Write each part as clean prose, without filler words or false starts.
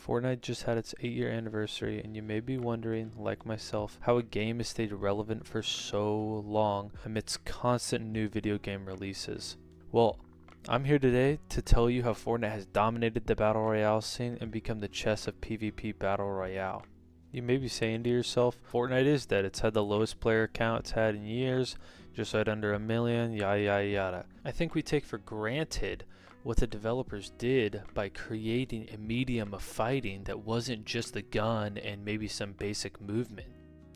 Fortnite just had its 8-year anniversary, and you may be wondering, like myself, how a game has stayed relevant for so long amidst constant new video game releases. Well, I'm here today to tell you how Fortnite has dominated the Battle Royale scene and become the chess of PvP Battle Royale. You may be saying to yourself, Fortnite is dead. It's had the lowest player count it's had in years, just right under 1 million, yada yada yada. I think we take for granted what the developers did by creating a medium of fighting that wasn't just the gun and maybe some basic movement.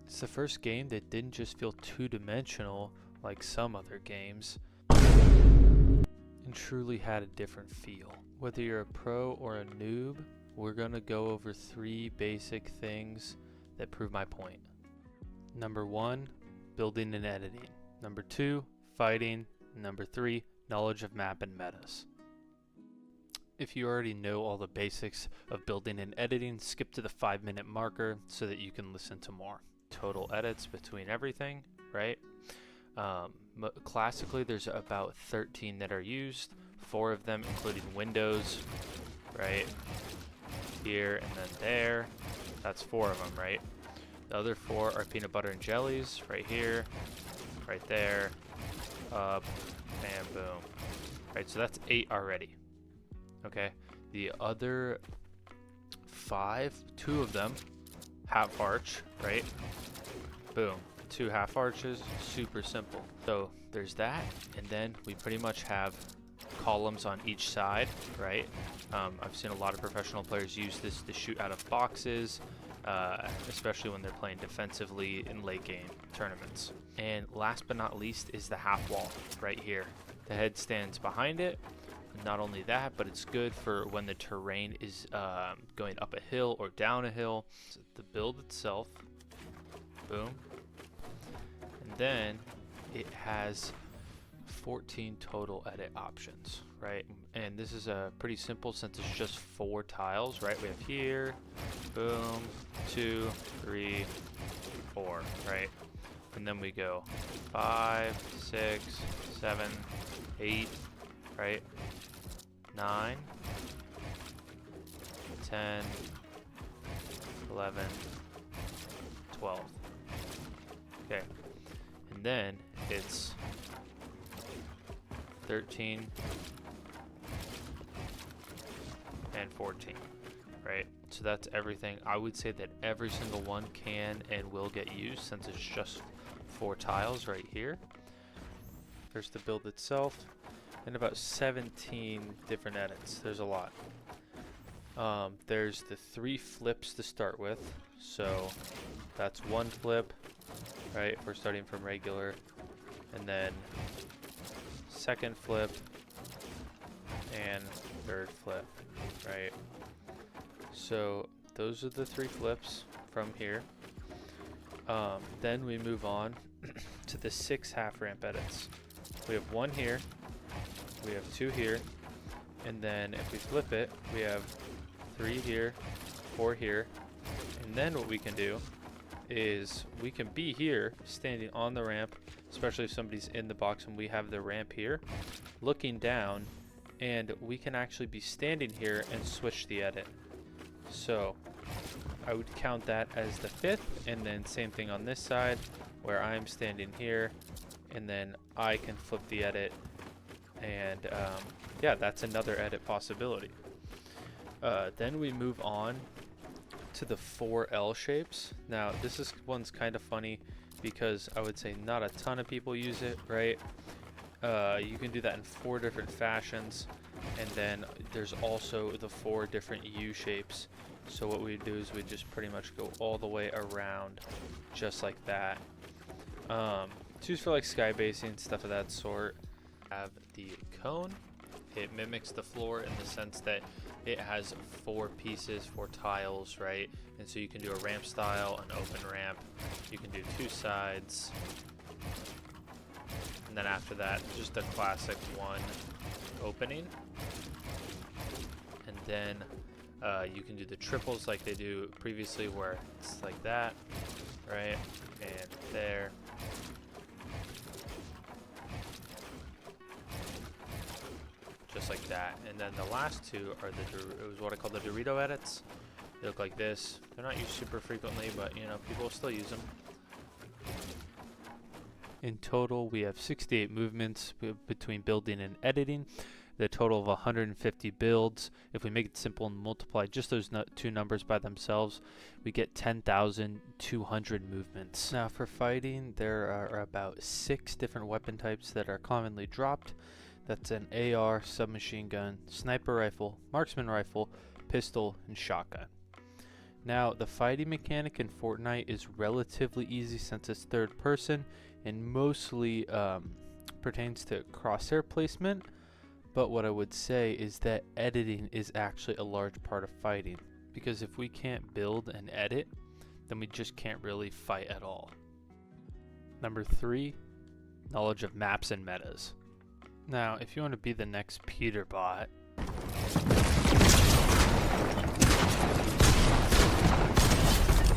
It's the first game that didn't just feel two-dimensional like some other games, and truly had a different feel. Whether you're a pro or a noob, we're going to go over 3 basic things that prove my point. Number 1, building and editing. Number 2, fighting. Number 3, knowledge of map and metas. If you already know all the basics of building and editing, skip to the 5-minute marker so that you can listen to more. Total edits between everything, right? Classically, there's about 13 that are used, 4 of them including windows, right? Here and then there. That's 4 of them, right? The other 4 are peanut butter and jellies, right here, right there, up, and boom. Right, so that's 8 already. Okay, the other 5, 2 of them, half arch, right? Boom, 2 half arches, super simple. So there's that, and then we pretty much have columns on each side, right? I've seen a lot of professional players use this to shoot out of boxes, especially when they're playing defensively in late game tournaments. And last but not least is the half wall right here. The head stands behind it. Not only that, but it's good for when the terrain is going up a hill or down a hill. So the build itself, boom, and then it has 14 total edit options, right? And this is pretty simple since it's just 4 tiles, right? We have here, boom, 2, 3, 4, right? And then we go 5, 6, 7, 8, right? 9, 10, 11, 12. Okay, and then it's 13 and 14, right? So that's everything. I would say that every single one can and will get used since it's just 4 tiles right here. There's the build itself and about 17 different edits. There's a lot. There's the 3 flips to start with. So that's 1 flip, right? If we're starting from regular, and then 2nd flip and 3rd flip, right? So those are the 3 flips from here. Then we move on to the 6 half ramp edits. We have 1 here, we have 2 here, and then if we flip it, we have 3 here, 4 here, and then what we can do is we can be here standing on the ramp, especially if somebody's in the box and we have the ramp here, looking down, and we can actually be standing here and switch the edit. So I would count that as the 5th, and then same thing on this side where I'm standing here, and then I can flip the edit, and yeah, that's another edit possibility. Then we move on to the 4 L shapes. Now this one's kind of funny because I would say not a ton of people use it, right? You can do that in 4 different fashions, and then there's also the 4 different U shapes. So what we do is we just pretty much go all the way around just like that. Choose for like sky basing, stuff of that sort. Have the cone. It mimics the floor in the sense that it has 4 pieces, 4 tiles, right? And so you can do a ramp style, an open ramp. You can do 2 sides. And then after that, just a classic 1 opening. And then you can do the triples like they do previously where it's like that, right? And there. Just like that. And then the last 2 are it was what I call the Dorito edits. They look like this. They're not used super frequently, but you know, people will still use them. In total, we have 68 movements between building and editing. The total of 150 builds. If we make it simple and multiply just those two numbers by themselves, we get 10,200 movements. Now for fighting, there are about 6 different weapon types that are commonly dropped. That's an AR, submachine gun, sniper rifle, marksman rifle, pistol, and shotgun. Now the fighting mechanic in Fortnite is relatively easy since it's third person and mostly pertains to crosshair placement. But what I would say is that editing is actually a large part of fighting, because if we can't build and edit, then we just can't really fight at all. Number 3, knowledge of maps and metas. Now, if you want to be the next Peterbot,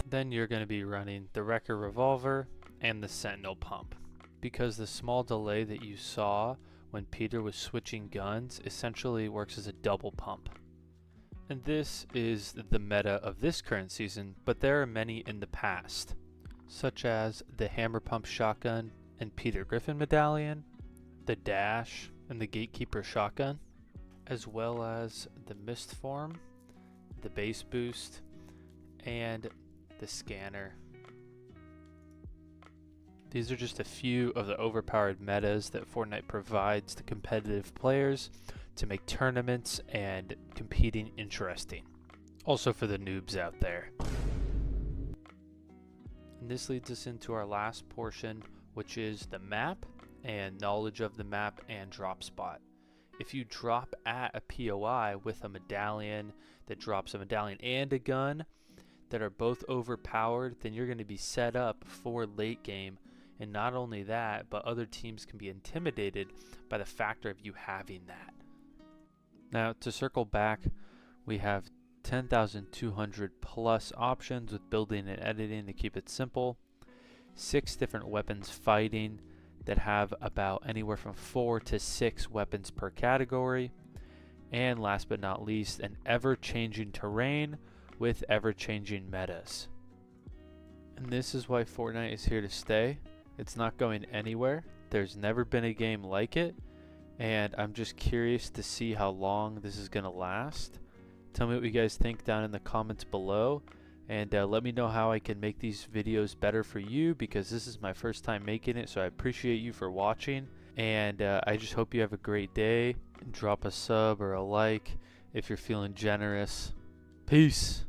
then you're going to be running the Wrecker Revolver and the Sentinel Pump, because the small delay that you saw when Peter was switching guns essentially works as a double pump. And this is the meta of this current season, but there are many in the past, such as the Hammer Pump Shotgun and Peter Griffin Medallion, the Dash and the Gatekeeper Shotgun, as well as the Mist Form, the Base Boost, and the Scanner. These are just a few of the overpowered metas that Fortnite provides to competitive players to make tournaments and competing interesting. Also for the noobs out there. And this leads us into our last portion, which is the map and knowledge of the map and drop spot. If you drop at a POI with a medallion that drops a medallion and a gun that are both overpowered, then you're going to be set up for late game. And not only that, but other teams can be intimidated by the factor of you having that. Now, to circle back, we have 10,200 plus options with building and editing to keep it simple. 6 different weapons fighting that have about anywhere from 4 to 6 weapons per category. And last but not least, an ever-changing terrain with ever-changing metas. And this is why Fortnite is here to stay. It's not going anywhere. There's never been a game like it, and I'm just curious to see how long this is going to last. Tell me what you guys think down in the comments below, and let me know how I can make these videos better for you, because this is my first time making it, so I appreciate you for watching, and I just hope you have a great day. Drop a sub or a like if you're feeling generous. Peace.